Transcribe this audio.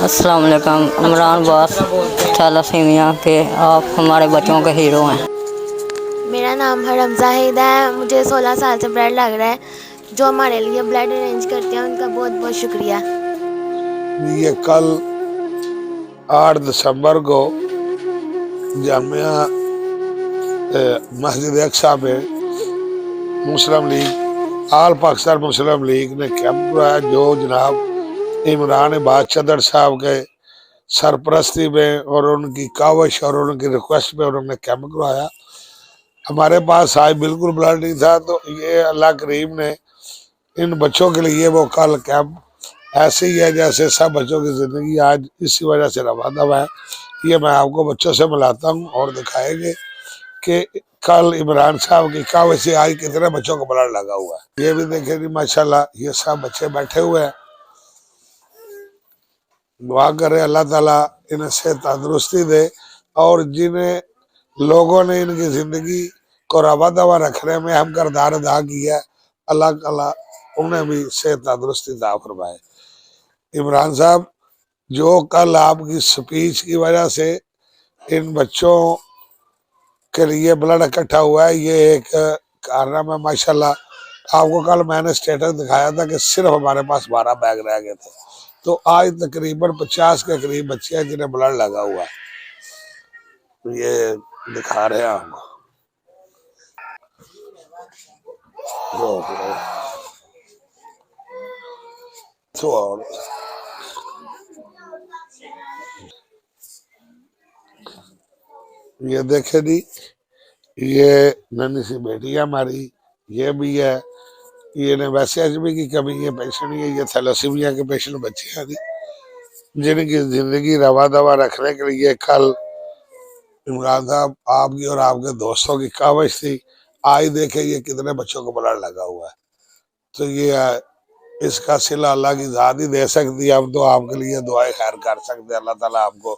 अस्सलाम वालेकुम। इमरान बास थैलासीमिया के आप हमारे बच्चों के हीरो हैं। मेरा नाम हरम जाहिद है। मुझे 16 साल से ब्लड लग रहा है। जो हमारे लिए ब्लड अरेंज करते हैं उनका बहुत बहुत शुक्रिया। ये कल 8 दिसंबर को जामिया मस्जिद अक्सा में मुस्लिम लीग आल पाकिस्तान मुस्लिम लीग ने कैंप कराया, जो जनाब इमरान बास चदर साहब के सरपरस्ती में और उनकी काविश और उनकी रिक्वेस्ट में उन्होंने कैंप करवाया। हमारे पास आज बिल्कुल ब्लड नहीं था, तो ये अल्लाह करीम ने इन बच्चों के लिए वो कल कैंप ऐसे ही है जैसे सब बच्चों की जिंदगी आज इसी वजह से रवा दवा है। ये मैं आपको बच्चों से मिलाता हूँ और दिखाएंगे कि कल इमरान साहब की काविश से आज कितने बच्चों को ब्लड लगा हुआ है। ये भी देखे जी माशाल्लाह, ये सब बच्चे बैठे हुए हैं। दुआ करे अल्लाह ताला इन्हें से तंदुरुस्ती दे, और जिन्हें लोगों ने इनकी जिंदगी को रवा दवा रखने में हम किरदार अदा किया है, अल्लाह ताला उन्हें भी से तंदुरुस्ती अता फरमाए। इमरान साहब, जो कल आपकी स्पीच की वजह से इन बच्चों के लिए ब्लड इकट्ठा हुआ है, ये एक कारनामा है माशाल्लाह। आपको कल मैंने स्टेटस दिखाया था कि सिर्फ हमारे पास 12 बैग रह गए थे, तो आज तकरीबन 50 के करीब बच्चे हैं जिन्हें ब्लड लगा हुआ है। ये दिखा रहे हैं आपको। तो ये देखे जी, ये नन्ही सी बेटी है हमारी, ये भी है। ये ने वैसे एचबी की कमी है, पेशेंट है, ये थैलेसीमिया के पेशेंट बच्चे हैं जी, जिनकी जिंदगी रवा दवा रखने के लिए कल इमरान साहब आपकी और आपके दोस्तों की काविश थी। आज देखे ये कितने बच्चों को ब्लड लगा हुआ है। तो ये इसका सिला अल्लाह की ज़ात ही दे सकती है। हम तो आपके लिए दुआएं खैर कर सकते हैं। अल्लाह ताला आपको